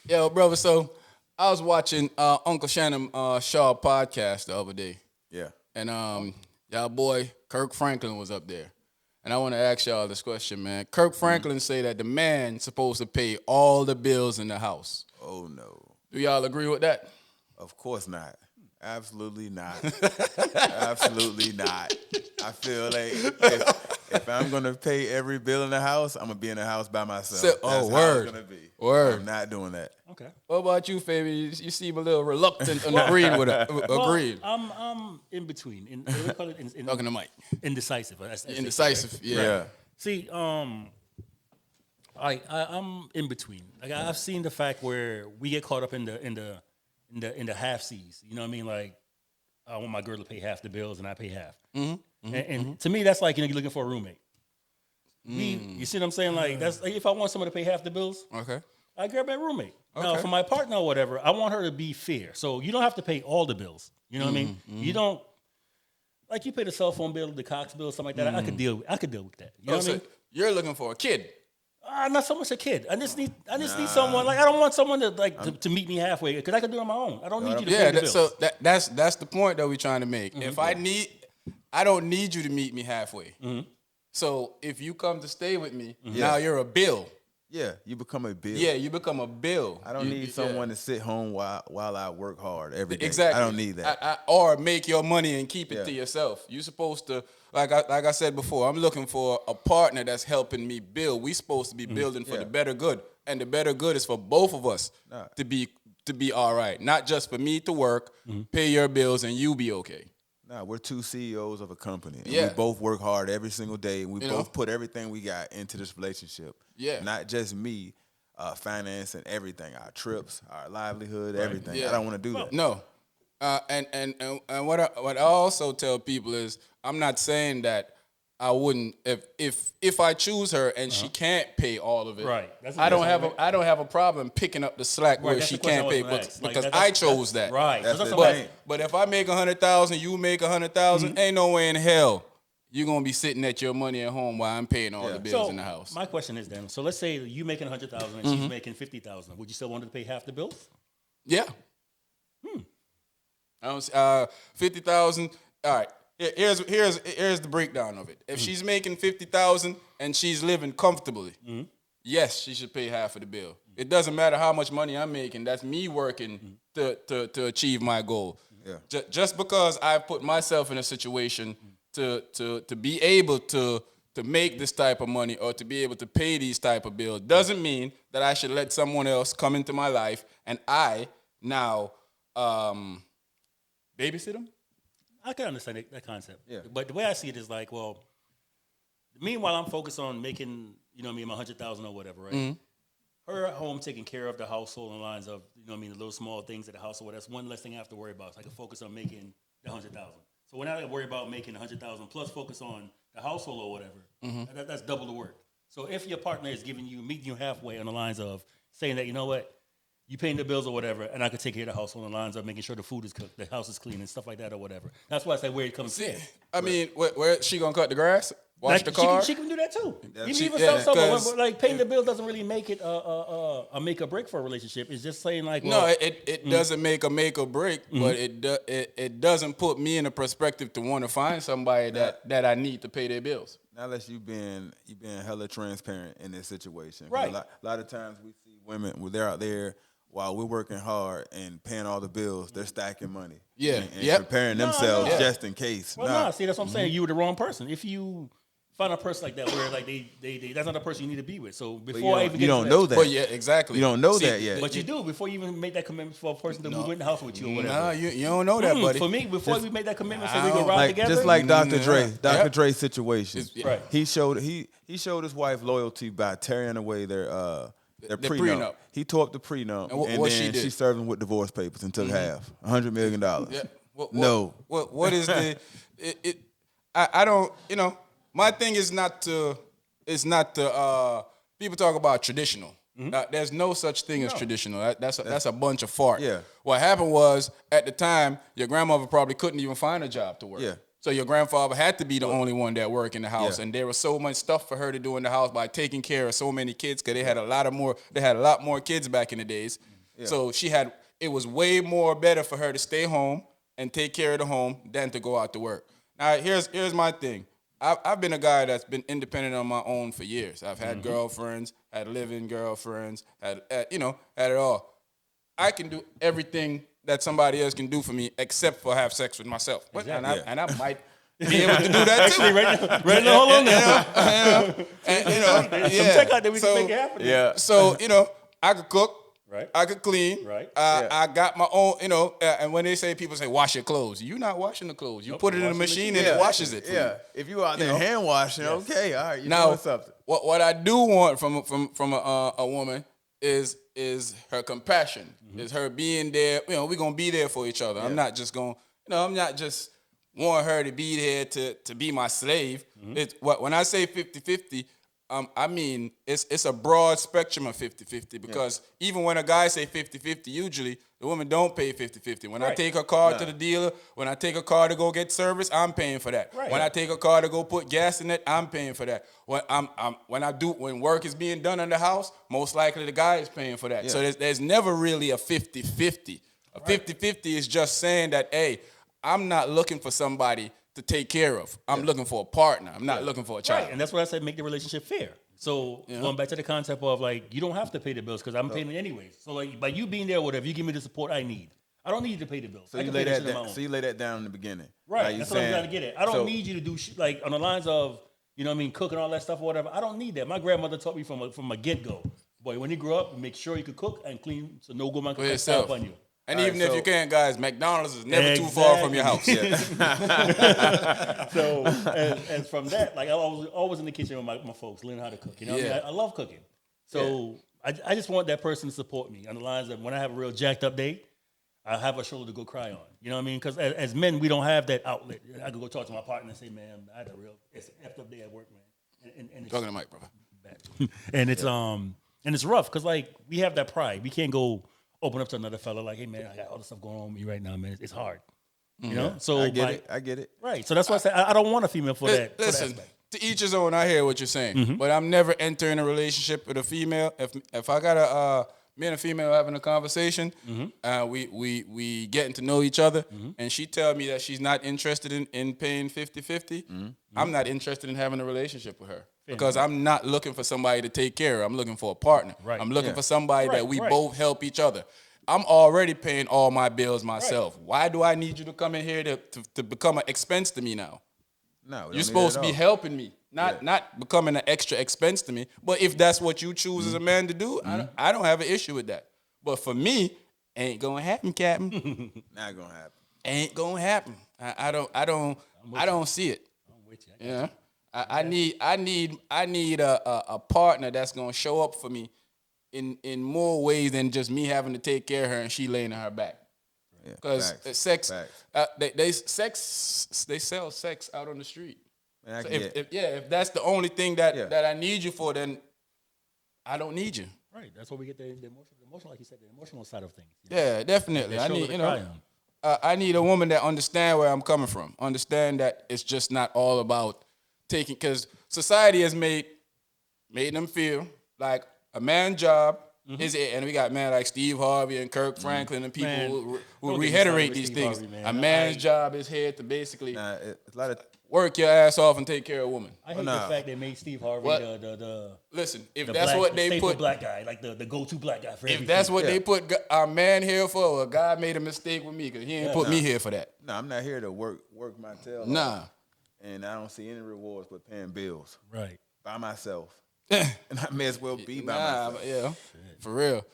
Yo, brother. So I was watching Uncle Shannon Shaw podcast the other day, Yeah. and y'all boy Kirk Franklin was up there, and I want to ask y'all this question, man. Kirk Franklin say that the man supposed to pay all the bills in the house. Oh no. Do y'all agree with that? Of course not. Absolutely not. Absolutely not. I feel like if I'm gonna pay every bill in the house, I'm gonna be in the house by myself. That's how word. it's gonna be. Word. I'm not doing that. Okay. What about you, Fabian? You seem a little reluctant on agreeing with it. Agreed. Well, I'm in between. What do you call it? Talking to Mike. Indecisive. That's Indecisive. right? Yeah. See, I'm in between. Like I've seen the fact where we get caught up in the half C's. You know what I mean? Like I want my girl to pay half the bills and I pay half. And to me, that's like you're looking for a roommate. You see what I'm saying? Like that's like, if I want someone to pay half the bills, Okay. I grab that roommate. Now, Okay. for my partner or whatever, I want her to be fair. So you don't have to pay all the bills. You know what I mean? You don't like you pay the cell phone bill, the Cox bill, something like that. I could deal with that. You know what I mean? You're looking for a kid. Not so much a kid. I just need someone like I don't want someone to meet me halfway because I can do it on my own. I don't need you to pay the bills. So that's the point that we're trying to make. If I don't need you to meet me halfway. So if you come to stay with me, now you're a bill. Yeah, you become a bill. Yeah, you become a bill. I don't need someone to sit home while I work hard every day. Exactly. I don't need that. Or make your money and keep it to yourself. You're supposed to, like I said before, I'm looking for a partner that's helping me build. We supposed to be building for the better good, and the better good is for both of us to be all right. Not just for me to work, pay your bills, and you be okay. Nah, we're two CEOs of a company. And Yeah. we both work hard every single day. And we both put everything we got into this relationship. Yeah. Not just me, finance and everything, our trips, our livelihood, everything. Yeah. I don't want to do that. No. And what I also tell people is I'm not saying that I wouldn't if I choose her and she can't pay all of it. Right. I don't have a problem picking up the slack where that's she the question can't I pay was gonna ask. Like, because I chose that. Right. That's That's the what I'm thing. But if I make 100,000, you make 100,000, ain't no way in hell you're gonna be sitting at your money at home while I'm paying all the bills in the house. My question is then, so let's say you making 100,000 and she's making 50,000. Would you still want her to pay half the bills? Yeah. I don't 50,000. All right. Here's the breakdown of it. If she's making 50,000 and she's living comfortably, yes, she should pay half of the bill. It doesn't matter how much money I'm making. That's me working to achieve my goal. Yeah. Just because I put myself in a situation to be able to make this type of money or to be able to pay these type of bills doesn't mean that I should let someone else come into my life and I now babysit them. I can understand that concept. Yeah. But the way I see it is like, well, meanwhile I'm focused on making, you know what I mean, my 100,000 or whatever, right? Her at home taking care of the household in lines of, you know what I mean, the little small things at the household. That's one less thing I have to worry about. So I can focus on making the 100,000. So when I worry about making 100,000 plus focus on the household or whatever, that's double the work. So if your partner is meeting you halfway on the lines of saying that, you know what, you paying the bills or whatever, and I could take care of the household on the lines of making sure the food is cooked, the house is clean, and stuff like that or whatever. That's why I say where it comes in. I mean, where she gonna cut the grass? Wash Like, the car? She can do that too. Even yeah, someone, 'cause- like paying the bill doesn't really make it a make or break for a relationship. It's just saying like, No, well, it doesn't make a make or break, but it doesn't put me in a perspective to want to find somebody that I need to pay their bills. Not unless you've been hella transparent in this situation. 'Cause Right. A lot of times we see women when they're out there while we're working hard and paying all the bills, they're stacking money. Yeah. And Yep. preparing No, themselves no. just in case. well, see, that's what I'm saying. You were the wrong person. If you find a person like that, where like they that's not the person you need to be with. So But before I even you get don't to know that. But yeah, exactly. You don't know See, that yet. but you do before you even make that commitment for a person to move in the house with you or whatever. Nah, you don't know that, buddy. For me, before we make that commitment, say we go ride Like together. just like Dr. Dre, Yeah. Dr. Yep. Dre's situation. Right. He showed his wife loyalty by tearing away their The prenup. prenup. He tore up the prenup, And what then she did? she served him with divorce papers and took half, $100 million. Yeah. No. What is the? I don't. You know, my thing is not to. It's not to. People talk about traditional. There's no such thing as traditional. That's a bunch of fart. Yeah. What happened was at the time your grandmother probably couldn't even find a job to work. Yeah. So your grandfather had to be the only one that worked in the house, Yeah. and there was so much stuff for her to do in the house by taking care of so many kids because they had a lot more kids back in the days. So it was way more better for her to stay home and take care of the home than to go out to work. Now, here's my thing. I've been a guy that's been independent on my own for years. I've had girlfriends, had living girlfriends, had it all. I can do everything that somebody else can do for me except for have sex with myself. Exactly. And I might be able to do that too. Right now, hold on now. Check out that we can make it happen. Yeah. So, I could cook. Right. I could clean. Right. I got my own, and when people say wash your clothes, you're not washing the clothes. You put it in the machine and it washes it for you. If you out there hand washing, okay, all right, you're Now, doing something. what I do want from a woman is her compassion, is her being there. We're gonna be there for each other. I'm not just going. I'm not just want her to be there to be my slave. When I say 50-50. I mean, it's a broad spectrum of 50-50 because even when a guy say 50-50, usually the woman don't pay 50-50. When I take her car to the dealer, when I take a car to go get service, I'm paying for that. Right. When I take a car to go put gas in it, I'm paying for that. When work is being done in the house, most likely the guy is paying for that. Yeah. So there's never really a 50-50. A 50-50 is just saying that, hey, I'm not looking for somebody to take care of. I'm looking for a partner. I'm not looking for a child. Right, and that's what I said, make the relationship fair. So going back to the concept of you don't have to pay the bills because I'm paying it anyways. So by you being there, whatever, you give me the support I need. I don't need you to pay the bills. So you lay that down. So you lay that down in the beginning, right? That's what I'm trying to get at. I don't need you to do shit on the lines of cook and all that stuff or whatever. I don't need that. My grandmother taught me from a get go. Boy, when you grow up, make sure you can cook and clean so no good man can step on you. And even if you can't, guys, McDonald's is never too far from your house. So, and from that, I was always in the kitchen with my folks, learning how to cook. I love cooking. So I just want that person to support me on the lines of when I have a real jacked up day, I have a shoulder to go cry on. You know what I mean? Because as men, we don't have that outlet. I could go talk to my partner and say, man, I had a real effed up day at work, man. And talking to Mike, brother. And it's rough because we have that pride. We can't go open up to another fella hey man, I got all this stuff going on with me right now, man. It's hard, So I get it. Right. So that's why I say I don't want a female for that. Listen, to each his own. I hear what you're saying, but I'm never entering a relationship with a female. If I got me and a female having a conversation, we getting to know each other, and she tell me that she's not interested in paying 50-50. I'm not interested in having a relationship with her. Because I'm not looking for somebody to take care of. I'm looking for a partner. Right. I'm looking for somebody that we both help each other. I'm already paying all my bills myself. Right. Why do I need you to come in here to become an expense to me now? No, you're supposed to be helping me, not becoming an extra expense to me. But if that's what you choose as a man to do, I don't have an issue with that. But for me, ain't gonna happen, Captain. Not gonna happen. Ain't gonna happen. I don't see it. I'm with you. Yeah. I need a partner that's gonna show up for me in more ways than just me having to take care of her and she laying on her back. Because sex, they sell sex out on the street. So if that's the only thing that I need you for, then I don't need you. Right. That's where we get the emotional, like you said, the emotional side of things. Yeah, definitely. I need I need a woman that understand where I'm coming from. Understand that it's just not all about taking, because society has made them feel like a man's job is it, and we got men like Steve Harvey and Kirk Franklin and people who reiterate these things. Harvey, a man's job is here to basically work your ass off and take care of a woman. I hate the fact they made Steve Harvey the listen. If that's what they put, black guy, like the go-to black guy for everything. If that's what they put our man here for, well, God made a mistake with me because he ain't put me here for that. No, I'm not here to work my tail off. Nah. And I don't see any rewards but paying bills. Right. By myself. And I may as well be by myself. Yeah, for real.